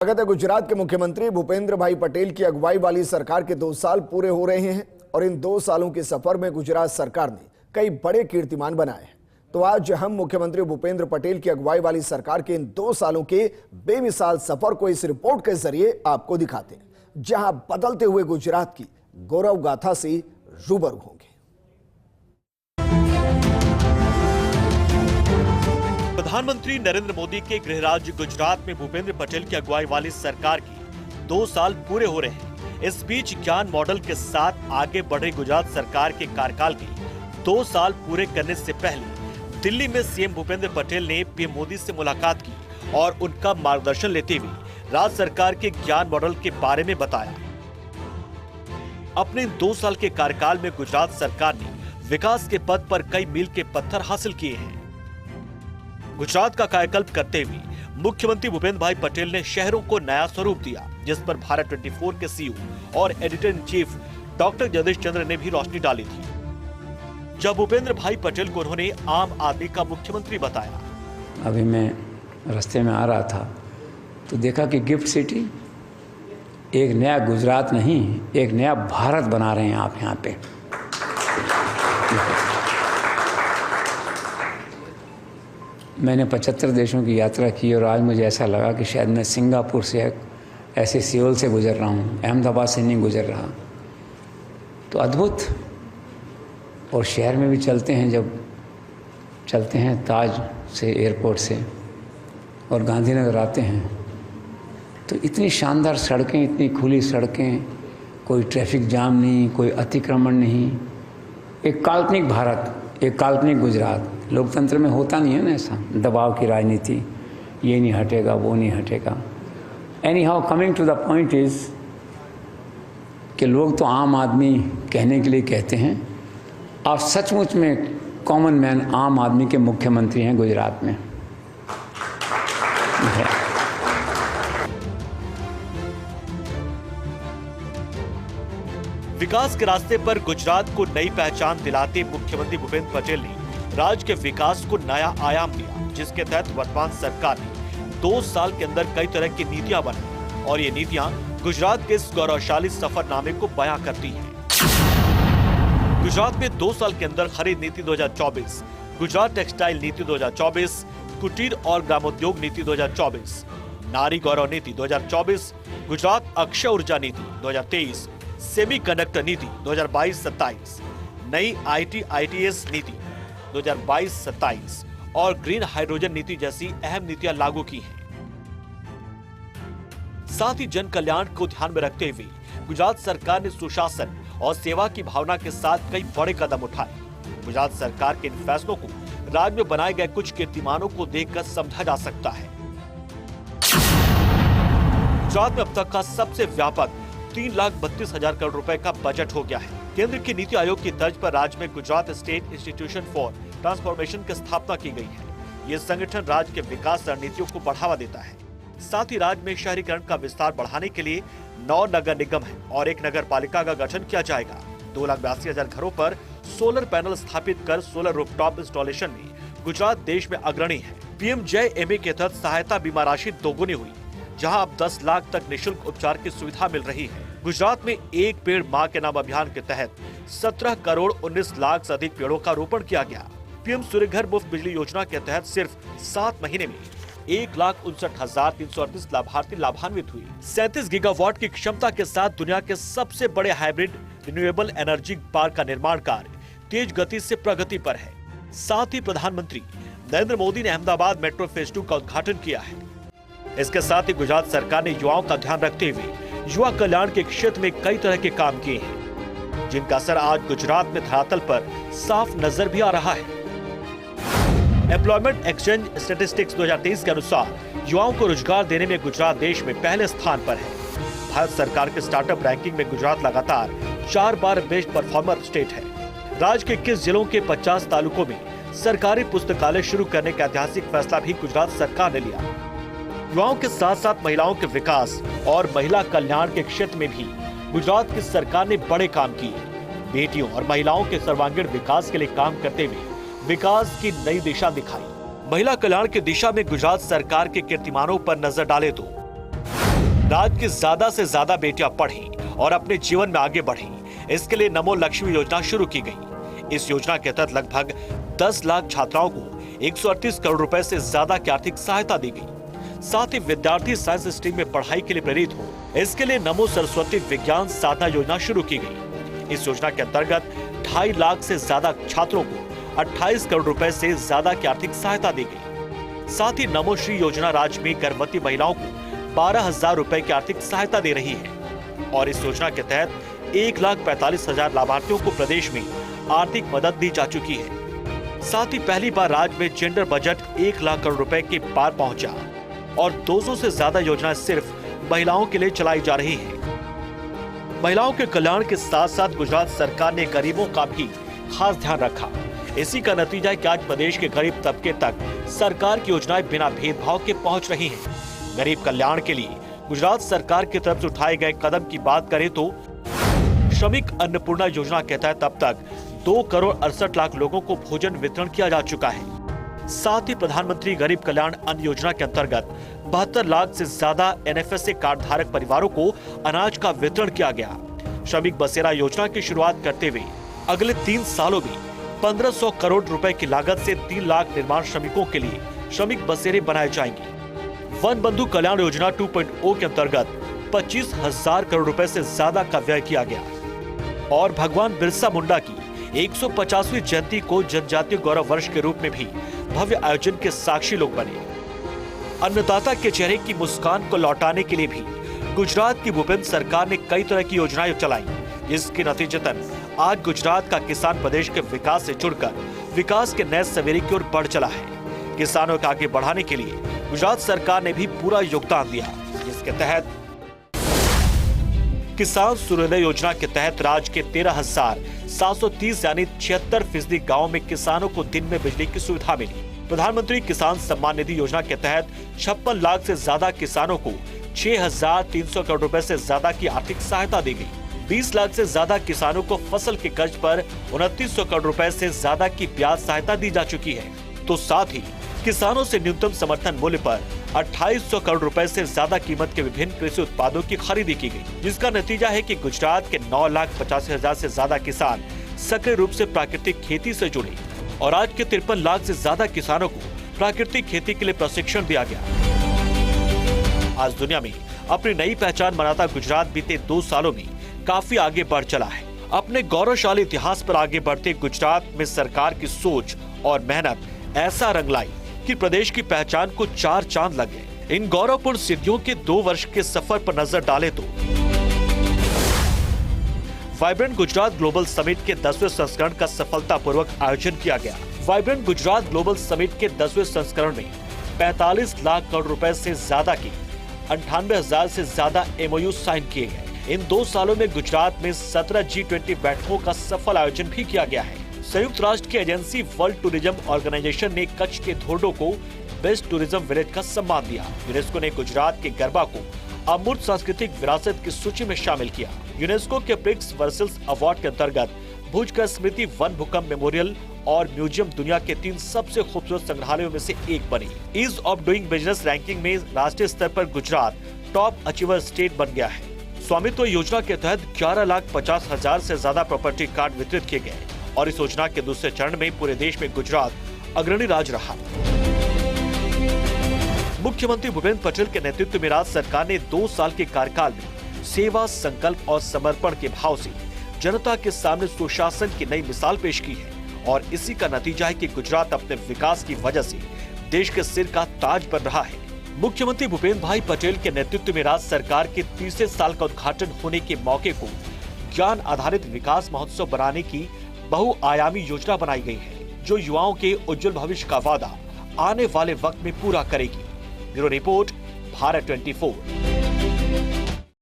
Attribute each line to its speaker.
Speaker 1: स्वागत है। गुजरात के मुख्यमंत्री भूपेंद्र भाई पटेल की अगुवाई वाली सरकार के 2 साल पूरे हो रहे हैं और इन 2 सालों के सफर में गुजरात सरकार ने कई बड़े कीर्तिमान बनाए हैं। तो आज हम मुख्यमंत्री भूपेंद्र पटेल की अगुवाई वाली सरकार के इन 2 सालों के बेमिसाल सफर को इस रिपोर्ट के जरिए आपको दिखाते हैं, जहां बदलते हुए गुजरात की गौरव गाथा से रूबरू होंगे।
Speaker 2: प्रधानमंत्री नरेंद्र मोदी के गृह राज्य गुजरात में भूपेंद्र पटेल की अगुवाई वाली सरकार की 2 साल पूरे हो रहे हैं। इस बीच ज्ञान मॉडल के साथ आगे बढ़ रही गुजरात सरकार के कार्यकाल के 2 साल पूरे करने से पहले दिल्ली में सीएम भूपेंद्र पटेल ने पीएम मोदी से मुलाकात की और उनका मार्गदर्शन लेते हुए राज्य सरकार के ज्ञान मॉडल के बारे में बताया। अपने 2 साल के कार्यकाल में गुजरात सरकार ने विकास के पथ पर कई मील के पत्थर हासिल किए हैं। गुजरात का कायाकल्प करते हुए मुख्यमंत्री भूपेंद्र भाई पटेल ने शहरों को नया स्वरूप दिया, जिस पर भारत 24 के सीईओ और editor in chief doctor Jagdish Chandra ने भी रोशनी डाली थी। जब भूपेंद्र भाई पटेल को उन्होंने आम आदमी का मुख्यमंत्री बताया।
Speaker 3: अभी मैं रास्ते में आ रहा था तो देखा कि गिफ्ट सिटी एक नया गुजरात नहीं, एक नया भारत बना रहे हैं आप यहाँ पे। मैंने 75 देशों की यात्रा की और आज मुझे ऐसा लगा कि शायद मैं सिंगापुर से ऐसे सियोल से गुजर रहा हूँ, अहमदाबाद से नहीं गुजर रहा। तो अद्भुत। और शहर में भी चलते हैं, जब चलते हैं ताज से एयरपोर्ट से और गांधीनगर आते हैं तो इतनी शानदार सड़कें, इतनी खुली सड़कें, कोई ट्रैफिक जाम नहीं, कोई अतिक्रमण नहीं। एक काल्पनिक भारत, एक काल्पनिक गुजरात। लोकतंत्र में होता नहीं है ना ऐसा, दबाव की राजनीति, ये नहीं हटेगा, वो नहीं हटेगा। Anyhow, coming to the point is कि लोग तो आम आदमी कहने के लिए कहते हैं, आप सचमुच में कॉमन मैन, आम आदमी के मुख्यमंत्री हैं गुजरात में।
Speaker 2: विकास के रास्ते पर गुजरात को नई पहचान दिलाते मुख्यमंत्री भूपेंद्र पटेल ने राज्य के विकास को नया आयाम दिया, जिसके तहत वर्तमान सरकार ने 2 साल के अंदर कई तरह की नीतियां बनाई और ये नीतियां गुजरात के इस गौरवशाली सफरनामे को बयां करती हैं। गुजरात में 2 साल के अंदर खरीद नीति 2024, गुजरात टेक्सटाइल नीति 2024, कुटीर और ग्रामोद्योग नीति 2024, नारी गौरव नीति 2024, गुजरात अक्षय ऊर्जा नीति 2023, सेमी कंडक्टर नीति 2022-27, नई IT/ITES नीति 2022-27 और ग्रीन हाइड्रोजन नीति जैसी अहम नीतियां लागू की हैं। साथ ही जन कल्याण को ध्यान में रखते हुए गुजरात सरकार ने सुशासन और सेवा की भावना के साथ कई बड़े कदम उठाए। गुजरात सरकार के इन फैसलों को राज्य में बनाए गए कुछ कीर्तिमानों को देखकर समझा जा सकता है। गुजरात में अब तक का सबसे व्यापक 3,32,000 करोड़ रुपए का बजट हो गया है। केंद्र की नीति आयोग की तर्ज पर राज्य में Gujarat state institution for transformation की स्थापना की गई है। ये संगठन राज्य के विकास रणनीतियों को बढ़ावा देता है। साथ ही राज्य में शहरीकरण का विस्तार बढ़ाने के लिए 9 नगर निगम है और 1 नगर पालिका का गठन किया जाएगा। 2,82,000 घरों पर सोलर पैनल स्थापित कर सोलर रूफटॉप इंस्टॉलेशन में गुजरात देश में अग्रणी है। PMJAY के तहत सहायता बीमा राशि दोगुनी हुई, जहां अब 10 लाख तक निःशुल्क उपचार की सुविधा मिल रही है। गुजरात में एक पेड़ मां के नाम अभियान के तहत 17 करोड़ 19 लाख से अधिक पेड़ों का रोपण किया गया। पीएम सूर्यघर मुफ्त बिजली योजना के तहत सिर्फ 7 महीने में 1,59,338 लाभार्थी लाभान्वित हुए। 37 गीगावाट की क्षमता के साथ दुनिया के सबसे बड़े हाइब्रिड रिन्यूएबल एनर्जी पार्क का निर्माण कार्य तेज गति से प्रगति पर है। साथ ही प्रधानमंत्री नरेंद्र मोदी ने अहमदाबाद मेट्रो फेज 2 का उद्घाटन किया है। इसके साथ ही गुजरात सरकार ने युवाओं का ध्यान रखते हुए युवा कल्याण के क्षेत्र में कई तरह के काम किए हैं, जिनका असर आज गुजरात में धरातल पर साफ नजर भी आ रहा है। एम्प्लॉयमेंट एक्सचेंज स्टैटिस्टिक्स 2023 के अनुसार युवाओं को रोजगार देने में गुजरात देश में पहले स्थान पर है। भारत सरकार के स्टार्टअप रैंकिंग में गुजरात लगातार 4 बार बेस्ट परफॉर्मर स्टेट है। राज्य के 21 जिलों के 50 तालुकों में सरकारी पुस्तकालय शुरू करने का ऐतिहासिक फैसला भी गुजरात सरकार ने लिया। युवाओं के साथ साथ महिलाओं के विकास और महिला कल्याण के क्षेत्र में भी गुजरात की सरकार ने बड़े काम किए। बेटियों और महिलाओं के सर्वांगीण विकास के लिए काम करते हुए विकास की नई दिशा दिखाई। महिला कल्याण की दिशा में गुजरात सरकार के कीर्तिमानों पर नजर डाले तो राज्य की ज्यादा से ज्यादा बेटियां पढ़ें और अपने जीवन में आगे बढ़ें, इसके लिए नमो लक्ष्मी योजना शुरू की गई। इस योजना के तहत लगभग 10 लाख छात्राओं को 138 करोड़ रुपए से ज्यादा की आर्थिक सहायता दी गई। साथ ही विद्यार्थी साइंस स्ट्रीम में पढ़ाई के लिए प्रेरित हो, इसके लिए नमो सरस्वती विज्ञान साधना योजना शुरू की गई। इस योजना के अंतर्गत 2.5 लाख से ज्यादा छात्रों को 28 करोड़ रुपए से ज्यादा की आर्थिक सहायता दी गई। साथ ही नमो श्री योजना राज्य में गर्भवती महिलाओं को 12,000 रुपए की आर्थिक सहायता दे रही है और इस योजना के तहत 1,45,000 लाभार्थियों को प्रदेश में आर्थिक मदद दी जा चुकी है। साथ ही पहली बार राज्य में जेंडर बजट 1 लाख करोड़ रुपए के पार पहुंचा और 200 से ज्यादा योजनाएं सिर्फ महिलाओं के लिए चलाई जा रही है। महिलाओं के कल्याण के साथ साथ गुजरात सरकार ने गरीबों का भी खास ध्यान रखा। इसी का नतीजा है कि आज प्रदेश के गरीब तबके तक सरकार की योजनाएं बिना भेदभाव के पहुंच रही हैं। गरीब कल्याण के लिए गुजरात सरकार की तरफ से उठाए गए कदम की बात करें तो श्रमिक अन्नपूर्णा योजना के तहत अब तक 2 करोड़ 68 लाख लोगों को भोजन वितरण किया जा चुका है। साथ ही प्रधानमंत्री गरीब कल्याण अन्न योजना के अंतर्गत 72 लाख से ज्यादा NFSA कार्ड धारक परिवारों को अनाज का वितरण किया गया। श्रमिक बसेरा योजना की शुरुआत करते हुए अगले 3 सालों में 1500 करोड़ रुपए की लागत से 3 लाख निर्माण श्रमिकों के लिए श्रमिक बसेरे बनाए जाएंगे। वन बंधु कल्याण योजना 2.0 के अंतर्गत 25,000 करोड़ रुपए से ज्यादा का व्यय किया गया और भगवान बिरसा मुंडा की 150वीं जयंती को जनजातीय गौरव वर्ष के रूप में भी भव्य आयोजन के साक्षी लोग बने। अन्नदाता के चेहरे की मुस्कान को लौटाने के लिए भी गुजरात की भूपेंद्र सरकार ने कई तरह की योजनाएं चलाई, जिसके नतीजतन आज गुजरात का किसान प्रदेश के विकास से जुड़कर विकास के नए सवेरे की ओर बढ़ चला है। किसानों को आगे बढ़ाने के लिए गुजरात सरकार ने भी पूरा योगदान दिया, जिसके तहत किसान सूर्योदय योजना के तहत राज्य के 13,730 यानी 76% गाँव में किसानों को दिन में बिजली की सुविधा मिली। प्रधानमंत्री किसान सम्मान निधि योजना के तहत 56 लाख से ज्यादा किसानों को 6,300 करोड़ रुपए से ज्यादा की आर्थिक सहायता दी गई। 20 लाख से ज्यादा किसानों को फसल के कर्ज पर 2900 करोड़ रुपए से ज्यादा की ब्याज सहायता दी जा चुकी है। तो साथ ही किसानों से न्यूनतम समर्थन मूल्य पर 2800 करोड़ रुपए से ज्यादा कीमत के विभिन्न कृषि उत्पादों की खरीदी की गई, जिसका नतीजा है कि गुजरात के 9,85,000 से ज्यादा किसान सक्रिय रूप से प्राकृतिक खेती से जुड़े और आज के 53 लाख से ज्यादा किसानों को प्राकृतिक खेती के लिए प्रशिक्षण दिया गया। आज दुनिया में अपनी नई पहचान बनाता गुजरात बीते 2 सालों में काफी आगे बढ़ चला है। अपने गौरवशाली इतिहास पर आगे बढ़ते गुजरात में सरकार की सोच और मेहनत ऐसा रंग लाई कि प्रदेश की पहचान को 4 चांद लग गए। इन गौरवपूर्ण सिद्धियों के 2 वर्ष के सफर पर नजर डालें तो वाइब्रेंट गुजरात ग्लोबल समिट के 10वें संस्करण का सफलतापूर्वक आयोजन किया गया। वाइब्रेंट गुजरात ग्लोबल समिट के 10वें संस्करण में 45 लाख करोड़ रुपए से ज्यादा की 98,000 से ज्यादा MOU साइन किए गए। इन 2 सालों में गुजरात में 17 G20 बैठकों का सफल आयोजन भी किया गया है। संयुक्त राष्ट्र की एजेंसी वर्ल्ड टूरिज्म ऑर्गेनाइजेशन ने कच्छ के धोर्डो को बेस्ट टूरिज्म विलेज का सम्मान दिया। यूनेस्को ने गुजरात के गरबा को अमूर्त सांस्कृतिक विरासत की सूची में शामिल किया। यूनेस्को के प्रिक्स वर्सेस अवार्ड के अंतर्गत भुज का स्मृति वन भूकंप मेमोरियल और म्यूजियम दुनिया के 3 सबसे खूबसूरत संग्रहालयों में से एक बनी। Ease of doing business ranking में राष्ट्रीय स्तर पर गुजरात टॉप अचीवर स्टेट बन गया है। स्वामित्व योजना के तहत 11,50,000 से ज्यादा प्रॉपर्टी कार्ड वितरित किए गए और इस योजना के दूसरे चरण में पूरे देश में गुजरात अग्रणी राज्य रहा। मुख्यमंत्री भूपेंद्र पटेल के नेतृत्व में राज्य सरकार ने 2 साल के कार्यकाल में सेवा, संकल्प और समर्पण के भाव से जनता के सामने सुशासन की नई मिसाल पेश की है और इसी का नतीजा है कि गुजरात अपने विकास की वजह से देश के सिर का ताज बन रहा है। मुख्यमंत्री भूपेंद्र भाई पटेल के नेतृत्व में राज्य सरकार के 30वें साल का उद्घाटन होने के मौके को ज्ञान आधारित विकास महोत्सव बनाने की बहुआयामी योजना बनाई गई है, जो युवाओं के उज्जवल भविष्य का वादा आने वाले वक्त में पूरा करेगी। Bureau report, Bharat 24।